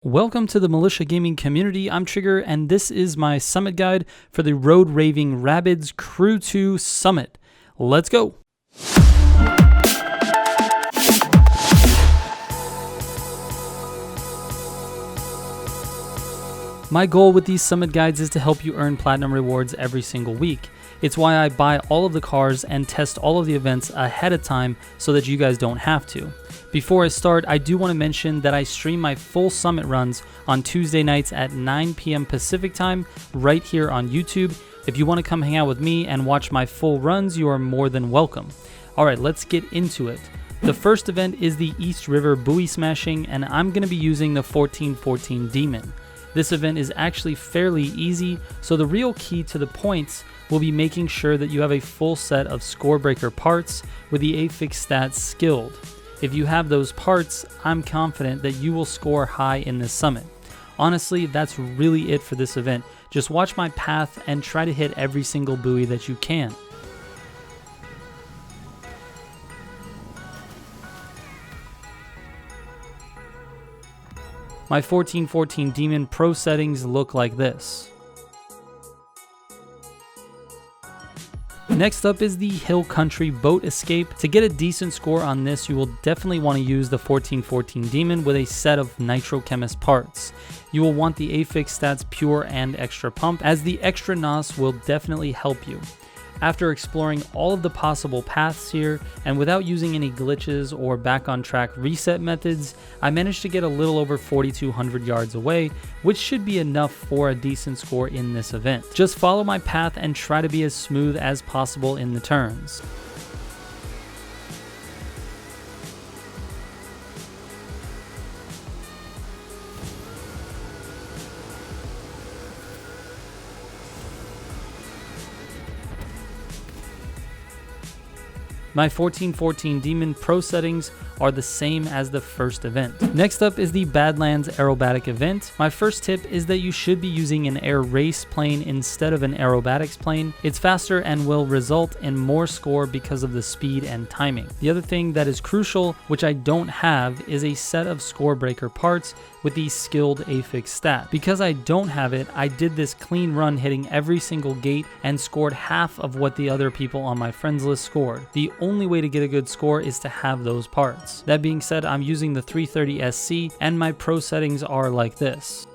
Welcome to the Militia Gaming community. I'm Trigger, and this is my summit guide for the ROAD-RAVING RABBIDS Crew 2 Summit. Let's go! My goal with these summit guides is to help you earn platinum rewards every single week. It's why I buy all of the cars and test all of the events ahead of time so that you guys don't have to. Before I start, I do want to mention that I stream my full summit runs on Tuesday nights at 9 p.m. Pacific time right here on YouTube. If you want to come hang out with me and watch my full runs, you are more than welcome. Alright, let's get into it. The first event is the East River Buoy Smashing, and I'm going to be using the 1414 Demon. This event is actually fairly easy, so the real key to the points will be making sure that you have a full set of scorebreaker parts with the affix stats skilled. If you have those parts, I'm confident that you will score high in this summit. Honestly, that's really it for this event. Just watch my path and try to hit every single buoy that you can. My 1414 Demon Pro settings look like this. Next up is the Hill Country Boat Escape. To get a decent score on this, you will definitely want to use the 1414 Demon with a set of Nitrochemist parts. You will want the affix stats Pure and Extra Pump, as the Extra NOS will definitely help you. After exploring all of the possible paths here, and without using any glitches or back on track reset methods, I managed to get a little over 4,200 yards away, which should be enough for a decent score in this event. Just follow my path and try to be as smooth as possible in the turns. My 1414 Demon Pro settings are the same as the first event. Next up is the Badlands Aerobatic event. My first tip is that you should be using an air race plane instead of an aerobatics plane. It's faster and will result in more score because of the speed and timing. The other thing that is crucial, which I don't have, is a set of scorebreaker parts with the skilled affix stat. Because I don't have it, I did this clean run hitting every single gate and scored half of what the other people on my friends list scored. The only way to get a good score is to have those parts. That being said, I'm using the 330 SC and my pro settings are like this.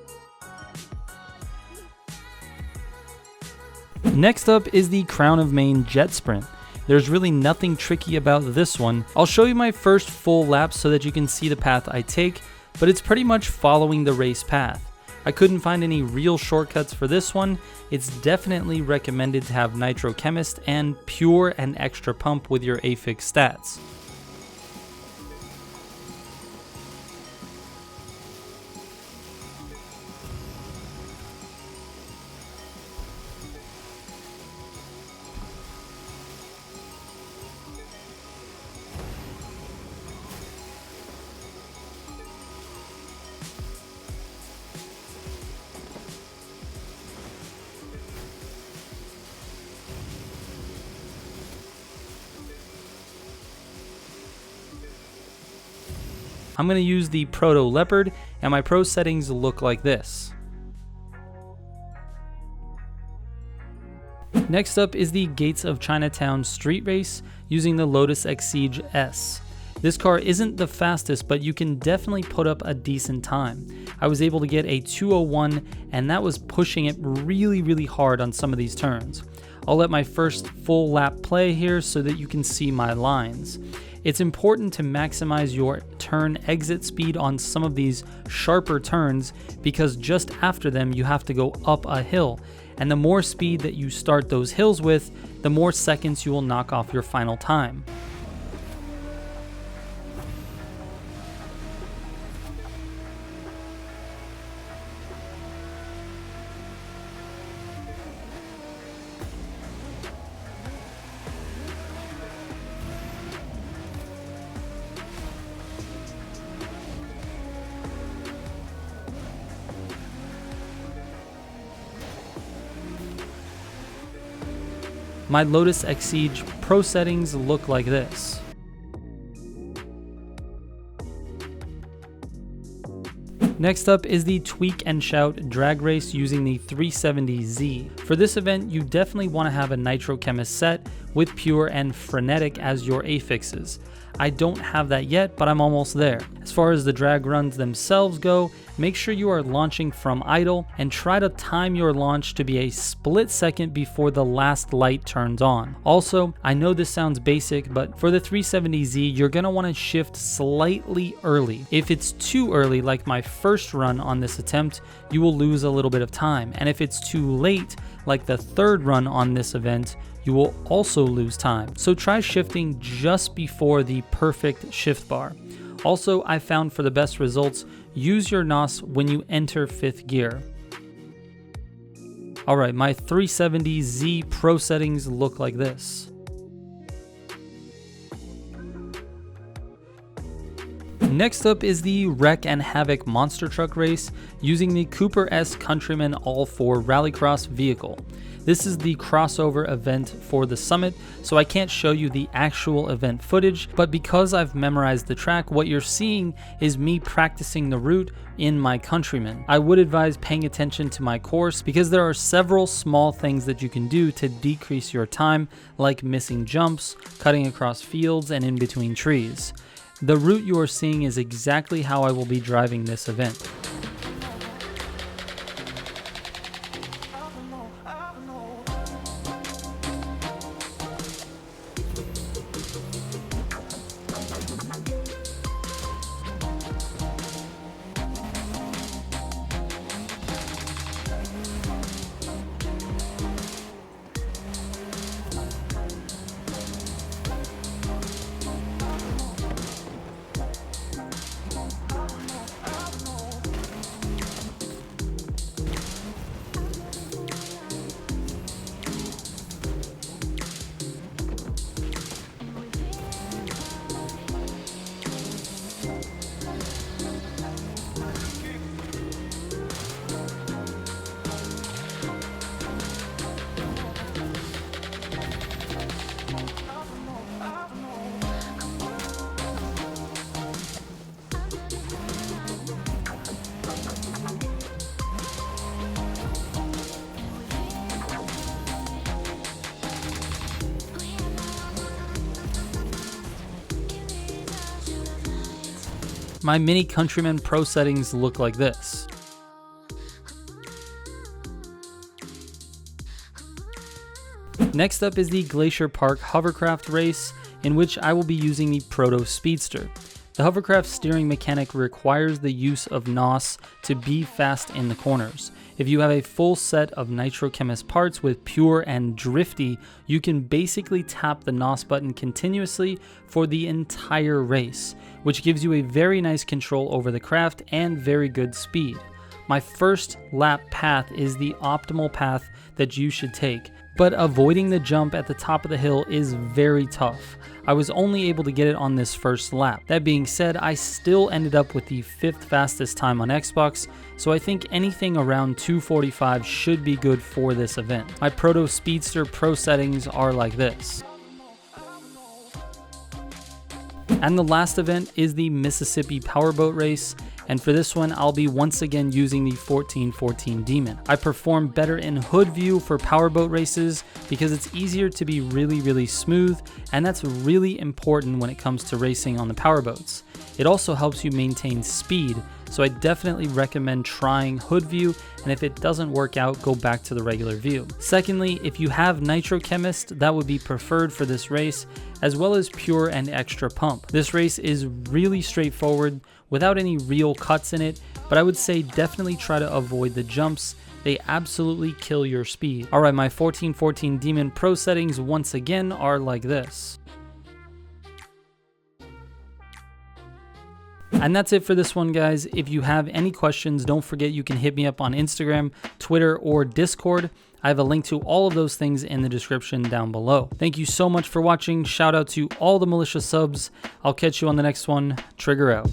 Next up is the Crown of Maine Jetsprint. There's really nothing tricky about this one. I'll show you my first full lap so that you can see the path I take, but it's pretty much following the race path. I couldn't find any real shortcuts for this one. It's definitely recommended to have Nitrochemist and Pure and Extra Pump with your affix stats. I'm going to use the Proto Leopard, and my pro settings look like this. Next up is the Gates of Chinatown Street Race using the Lotus Exige S. This car isn't the fastest, but you can definitely put up a decent time. I was able to get a 201, and that was pushing it really hard on some of these turns. I'll let my first full lap play here so that you can see my lines. It's important to maximize your turn exit speed on some of these sharper turns because just after them you have to go up a hill, and the more speed that you start those hills with, the more seconds you will knock off your final time. My Lotus Exige Pro settings look like this. Next up is the Tweak and Shout drag race using the 370Z. For this event, you definitely want to have a Nitrochemist set with Pure and Frenetic as your affixes. I don't have that yet, but I'm almost there. As far as the drag runs themselves go, make sure you are launching from idle and try to time your launch to be a split second before the last light turns on. Also, I know this sounds basic, but for the 370Z, you're gonna wanna shift slightly early. If it's too early, like my first run on this attempt, you will lose a little bit of time. And if it's too late, like the third run on this event, you will also lose time. So try shifting just before the perfect shift bar. Also, I found for the best results, use your NOS when you enter 5th gear. Alright, my 370Z Pro settings look like this. Next up is the Wreck and Havoc Monster Truck Race using the Cooper S Countryman All-4 Rallycross vehicle. This is the crossover event for the summit, so I can't show you the actual event footage, but because I've memorized the track, what you're seeing is me practicing the route in my Countryman. I would advise paying attention to my course because there are several small things that you can do to decrease your time, like missing jumps, cutting across fields, and in between trees. The route you are seeing is exactly how I will be driving this event. My Mini Countryman Pro settings look like this. Next up is the Glacier Park Hovercraft race, in which I will be using the Proto Speedster. The Hovercraft steering mechanic requires the use of NOS to be fast in the corners. If you have a full set of Nitrochemist parts with Pure and Drifty, you can basically tap the NOS button continuously for the entire race, which gives you a very nice control over the craft and very good speed. My first lap path is the optimal path that you should take, but avoiding the jump at the top of the hill is very tough. I was only able to get it on this first lap. That being said, I still ended up with the 5th fastest time on Xbox, so I think anything around 2:45 should be good for this event. My Proto Speedster Pro settings are like this. And the last event is the Mississippi Powerboat race, and for this one I'll be once again using the 1414 Demon. I perform better in hood view for powerboat races because it's easier to be really smooth, and that's really important when it comes to racing on the powerboats. It also helps you maintain speed, so I definitely recommend trying hood view, and if it doesn't work out, go back to the regular view. Secondly, if you have Nitrochemist, that would be preferred for this race, as well as Pure and Extra Pump. This race is really straightforward without any real cuts in it, but I would say definitely try to avoid the jumps. They absolutely kill your speed. Alright, my 1414 Demon Pro settings once again are like this. And that's it for this one, guys. If you have any questions, don't forget you can hit me up on Instagram, Twitter, or Discord. I have a link to all of those things in the description down below. Thank you so much for watching. Shout out to all the Militia subs. I'll catch you on the next one. Trigger out.